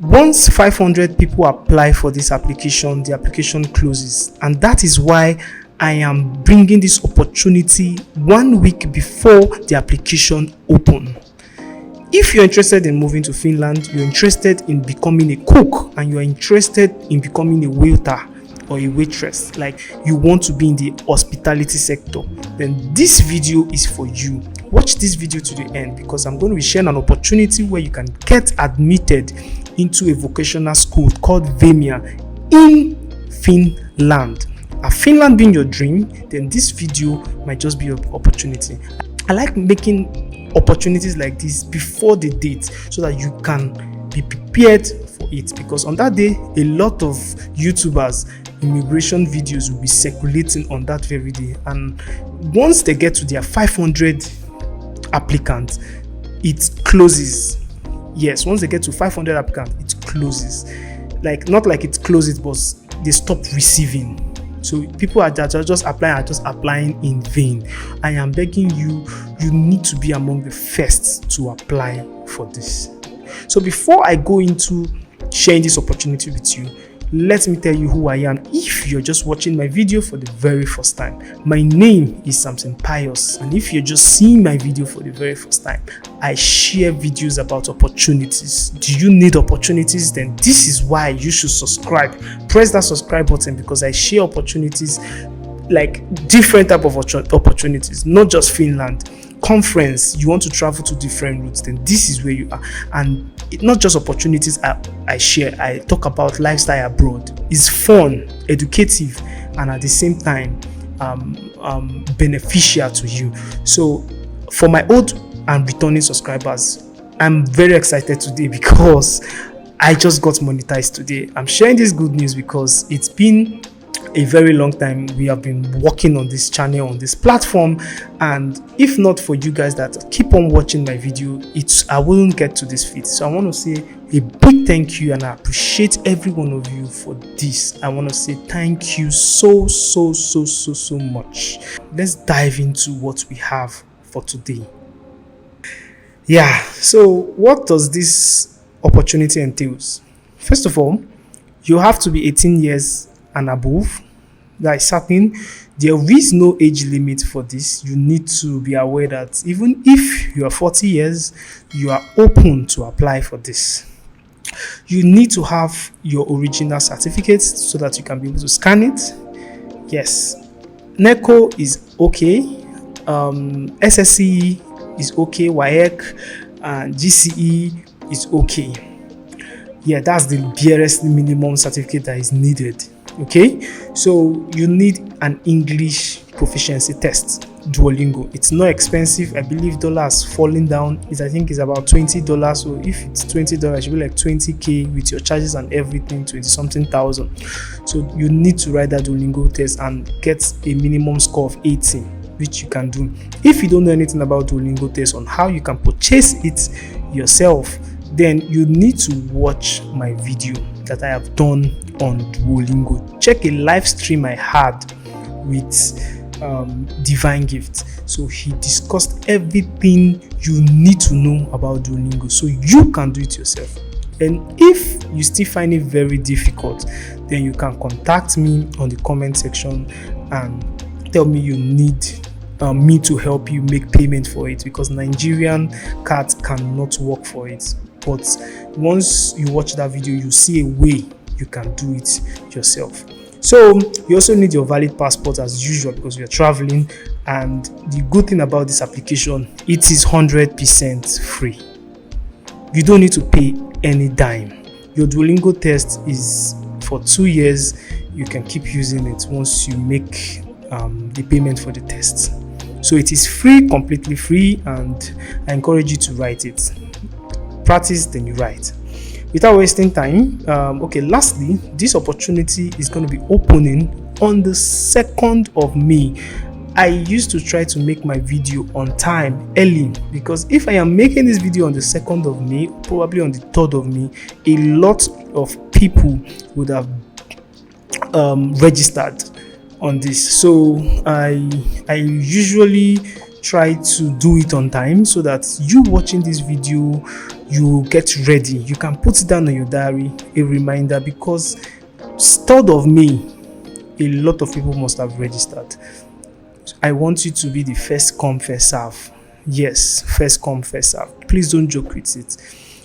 Once 500 people apply for this application, the application closes, and that is why I am bringing this opportunity 1 week before the application open. If you're interested in moving to Finland, you're interested in becoming a cook, and you're interested in becoming a waiter or a waitress, like you want to be in the hospitality sector, then this video is for you. Watch this video to the end, because I'm going to be sharing an opportunity where you can get admitted into a vocational school called VAMIA in Finland. Finland being your dream, then this video might just be your opportunity. I like making opportunities like this before the date so that you can be prepared for it, because on that day a lot of YouTubers immigration videos will be circulating on that very day, and once they get to their 500 applicants, it closes. Yes, once they get to 500 applicants, it closes. Like, not like it closes, but they stop receiving. So people are just applying in vain. I am begging you, you need to be among the first to apply for this. So before I go into sharing this opportunity with you, let me tell you who I am if you're just watching my video for the very first time. My name is Samson Pius, and if you're just seeing my video for the very first time, I share videos about opportunities. Do you need opportunities? Then this is why you should subscribe. Press that subscribe button, because I share opportunities, like different type of opportunities, not just Finland. Conference, you want to travel to different routes, then this is where you are. And not just opportunities I share, I talk about lifestyle abroad. It's fun, educative, and at the same time beneficial to you. So for my old and returning subscribers, I'm very excited today because I just got monetized today. I'm sharing this good news because it's been a very long time we have been working on this channel, on this platform, and if not for you guys that keep on watching my video, I wouldn't get to this feat. So I want to say a big thank you, and I appreciate every one of you for this. I want to say thank you so much. Let's dive into what we have for today. Yeah, so what does this opportunity entails? First of all, you have to be 18 years and above. That is certain. There is no age limit for this. You need to be aware that even if you are 40 years, you are open to apply for this. You need to have your original certificates so that you can be able to scan it. Yes, NECO is okay, SSCE is okay, WAEC and GCE is okay. Yeah, that's the barest minimum certificate that is needed. Okay, so you need an English proficiency test, Duolingo. It's not expensive. I believe dollar has fallen down. I think it's about $20. So if it's $20, it should be like 20k with your charges and everything, 20 something thousand. So you need to write that Duolingo test and get a minimum score of 80, which you can do. If you don't know anything about Duolingo test on how you can purchase it yourself, then you need to watch my video that I have done on Duolingo. Check a live stream I had with Divine Gift. So he discussed everything you need to know about Duolingo so you can do it yourself. And if you still find it very difficult, then you can contact me on the comment section and tell me you need me to help you make payment for it, because Nigerian cards cannot work for it. But once you watch that video, you see a way you can do it yourself. So you also need your valid passport as usual, because you're traveling. And the good thing about this application, it is 100% free. You don't need to pay any dime. Your Duolingo test is for 2 years. You can keep using it once you make the payment for the test. So it is free, completely free, and I encourage you to write it. Practice, then you write. Without wasting time, okay, lastly, this opportunity is going to be opening on the 2nd of May. I used to try to make my video on time, early, because if I am making this video on the 2nd of May, probably on the 3rd of May, a lot of people would have registered on this. So I usually try to do it on time so that you watching this video, you get ready. You can put it down on your diary, a reminder, because 3rd of May, a lot of people must have registered. I want you to be the first come, first serve. Yes, first come, first serve. Please don't joke with it.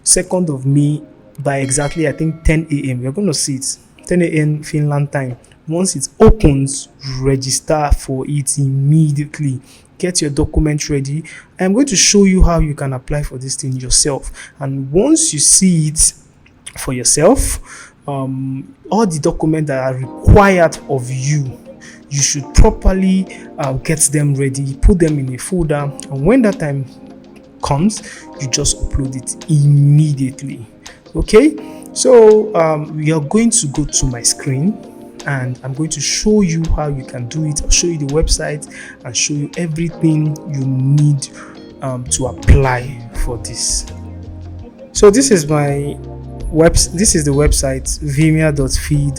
2nd of May, by exactly, I think 10 a.m. You're going to see it. 10 a.m. Finland time. Once it opens, register for it immediately. Get your document ready. I'm going to show you how you can apply for this thing yourself. And once you see it for yourself, all the documents that are required of you, you should properly get them ready, put them in a folder, and when that time comes, you just upload it immediately. Okay, so we are going to go to my screen and I'm going to show you how you can do it. I'll show you the website and show you everything you need to apply for this. So this is my this is the website, vimia.fi.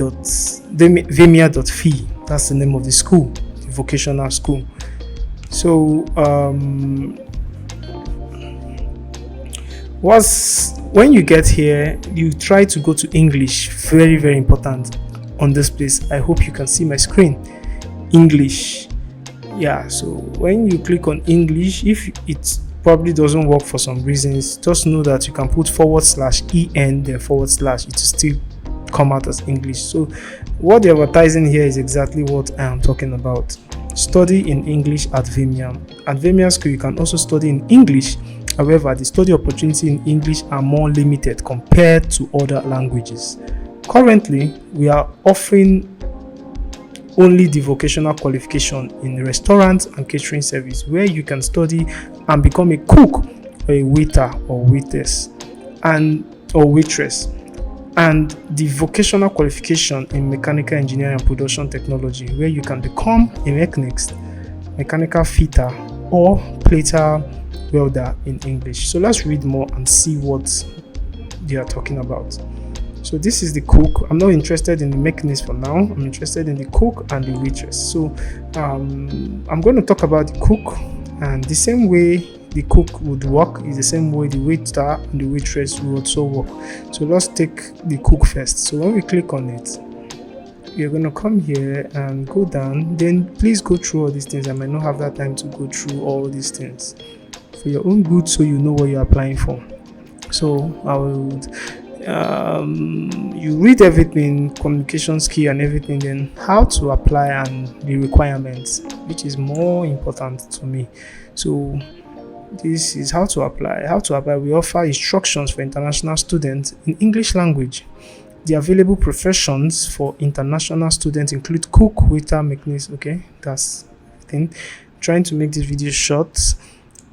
That's the name of the school, the vocational school. So when you get here, you try to go to English. Very, very important on this place. I hope you can see my screen. English. Yeah, so when you click on English, if it probably doesn't work for some reasons, just know that you can put /en then /, it will still come out as English. So what they're advertising here is exactly what I am talking about. Study in English at Vimia. At Vimia School, you can also study in English. However, the study opportunities in English are more limited compared to other languages. Currently, we are offering only the vocational qualification in restaurants and catering service, where you can study and become a cook or a waiter or waitress, and the vocational qualification in mechanical engineering and production technology, where you can become a mechanical fitter or plater welder in English. So let's read more and see what they are talking about. So this is the cook. I'm not interested in the mechanist for now. I'm interested in the cook and the waitress. So I'm going to talk about the cook, and the same way the cook would work is the same way the waiter and the waitress would also work. So let's take the cook first. So when we click on it, you're going to come here and go down. Then please go through all these things. I might not have that time to go through all these things for your own good, so you know what you're applying for. So I would you read everything, communication skill and everything, then how to apply and the requirements, which is more important to me. So this is how to apply. We offer instructions for international students in English language. The available professions for international students include cook, waiter, mechanist. Okay, that's the thing. Trying to make this video short.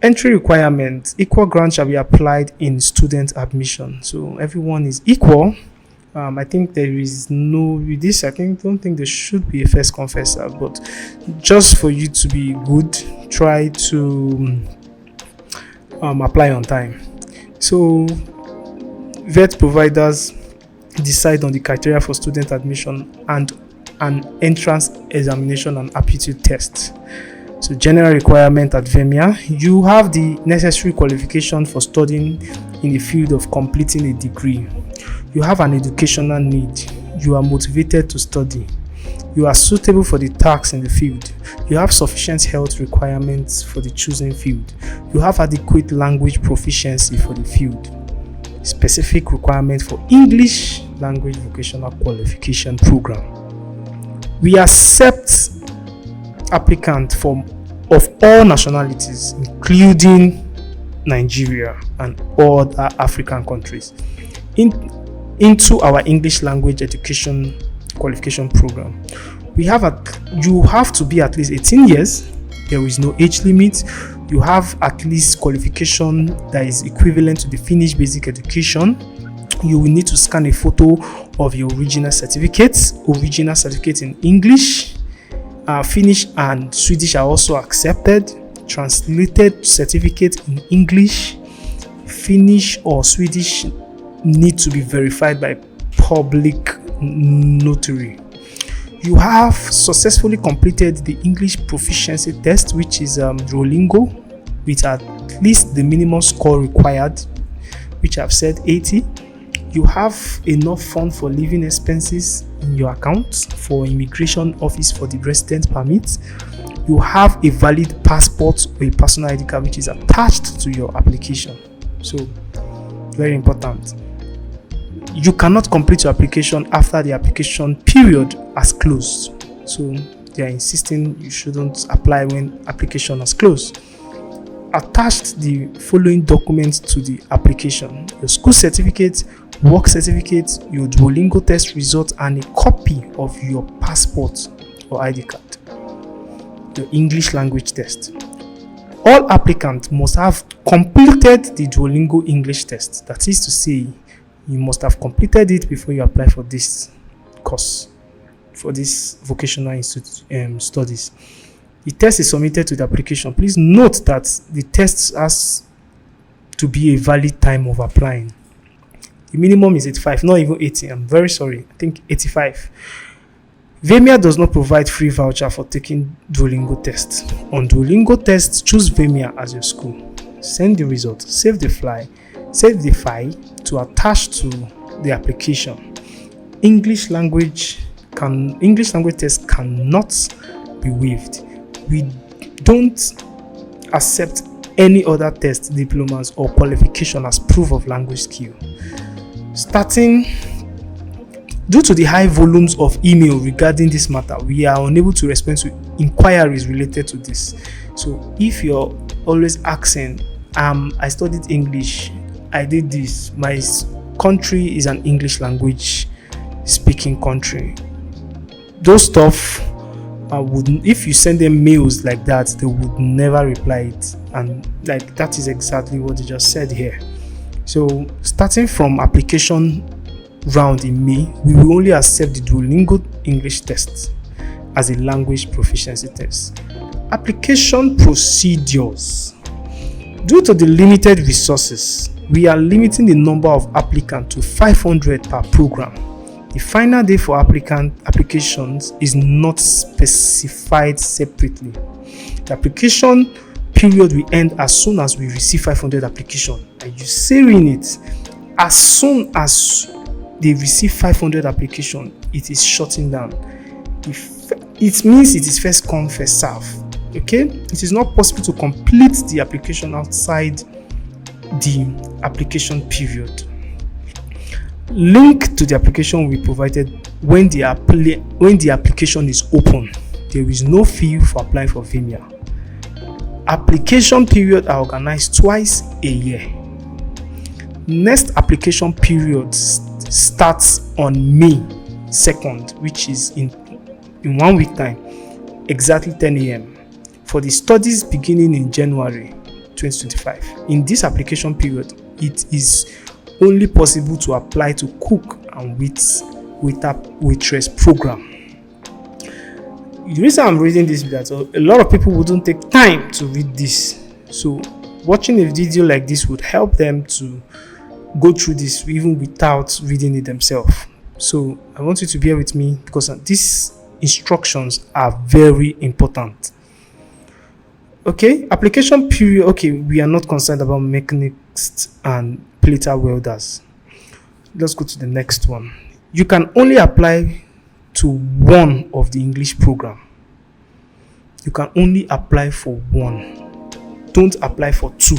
Entry requirement: equal grant shall be applied in student admission. So everyone is equal. I think there is no with this. Don't think there should be a first come first serve, but just for you to be good, try to apply on time. So vet providers decide on the criteria for student admission and an entrance examination and aptitude test. So general requirement at Vimia: you have the necessary qualification for studying in the field of completing a degree. You have an educational need. You are motivated to study. You are suitable for the tasks in the field. You have sufficient health requirements for the chosen field. You have adequate language proficiency for the field. Specific requirement for English language vocational qualification program. We accept applicants of all nationalities, including Nigeria and other African countries, into our English language education qualification program. You have to be at least 18 years. There is no age limit. You have at least qualification that is equivalent to the Finnish basic education. You will need to scan a photo of your original certificates in English. Finnish and Swedish are also accepted. Translated certificate in English, Finnish or Swedish need to be verified by public notary. You have successfully completed the English proficiency test, which is Duolingo, with at least the minimum score required, which I've said 80. You have enough funds for living expenses in your account, for immigration office for the resident permit. You have a valid passport or a personal ID card which is attached to your application. So, very important. You cannot complete your application after the application period has closed. So, they are insisting you shouldn't apply when application has closed. Attach the following documents to the application: your school certificate, work certificate, your Duolingo test result, and a copy of your passport or ID card. Your English language test. All applicants must have completed the Duolingo English test. That is to say, you must have completed it before you apply for this course, for this vocational institute studies. The test is submitted to the application. Please note that the test has to be a valid time of applying. The minimum is 85, not even 80. I'm very sorry. I think 85. Vimeo does not provide free voucher for taking Duolingo test. On Duolingo test, choose Vimeo as your school. Send the result. Save the file to attach to the application. English language test cannot be waived. We don't accept any other test, diplomas, or qualification as proof of language skill. Due to the high volumes of email regarding this matter, we are unable to respond to inquiries related to this. So if you're always asking, I studied English, I did this, my country is an English language speaking country, those stuff, if you send them mails like that, they would never reply it. And like that is exactly what they just said here. So starting from application round in May, we will only accept the Duolingo English test as a language proficiency test. Application procedures. Due to the limited resources, we are limiting the number of applicants to 500 per program. The final day for applications is not specified separately. The application period will end as soon as we receive 500 applications. Are you saying it? As soon as they receive 500 applications, it is shutting down. It means it is first come, first serve. Okay? It is not possible to complete the application outside the application period. Link to the application will be provided when the application is open. There is no fee for applying for Vimeo. Application period are organized twice a year. Next application period starts on May 2nd, which is in 1 week time, exactly 10 a.m. for the studies beginning in January 2025. In this application period, it is only possible to apply to cook and waitress program. The reason I'm reading this is that a lot of people wouldn't take time to read this. So watching a video like this would help them to go through this even without reading it themselves. So I want you to bear with me because these instructions are very important. Okay, application period. Okay, we are not concerned about mechanics and plater welders. Let's go to the next one. You can only apply to one of the English program. You can only apply for one. Don't apply for two.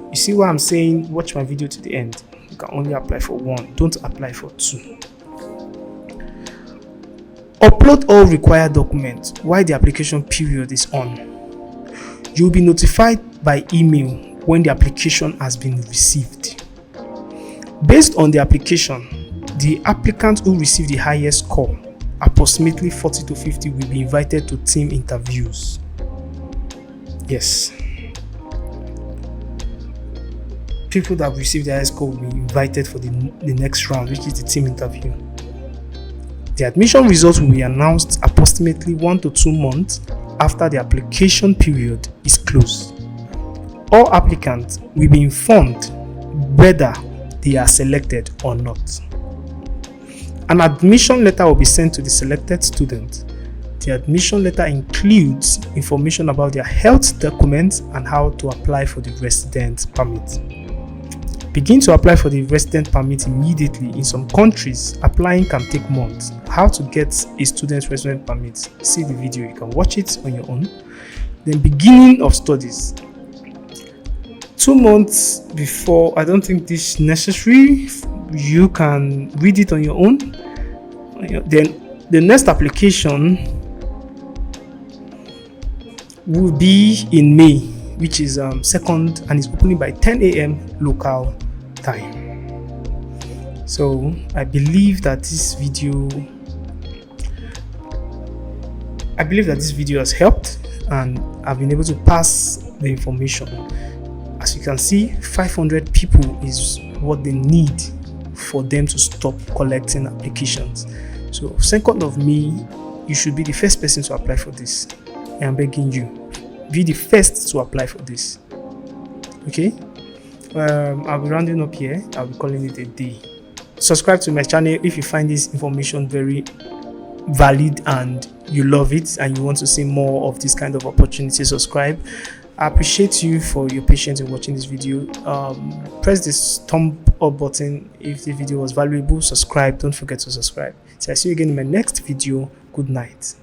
You see what I'm saying? Watch my video to the end. You can only apply for one. Don't apply for two. Upload all required documents while the application period is on. You will be notified by email when the application has been received. Based on the application, the applicant who received the highest score, approximately 40 to 50, will be invited to team interviews. Yes. People that received the highest score will be invited for the next round, which is the team interview. The admission results will be announced approximately 1 to 2 months after the application period is closed. All applicants will be informed whether they are selected or not. An admission letter will be sent to the selected student. The admission letter includes information about their health documents and how to apply for the resident permit. Begin to apply for the resident permit immediately. In some countries, applying can take months. How to get a student resident permit? See the video, you can watch it on your own. Then beginning of studies. 2 months before, I don't think this is necessary. You can read it on your own. Then the next application will be in May, which is 2nd, and it's opening by 10 a.m. local time. So I believe that this video has helped, and I've been able to pass the information. As you can see, 500 people is what they need for them to stop collecting applications. So 2nd of May, you should be the first person to apply for this. I am begging you, be the first to apply for this. Okay, I'll be rounding up here. I'll be calling it a day. Subscribe to my channel if you find this information very valid and you love it and you want to see more of this kind of opportunity. Subscribe. I appreciate you for your patience in watching this video. Press this thumb up button if the video was valuable. Subscribe. Don't forget to subscribe. So I see you again in my next video. Good night.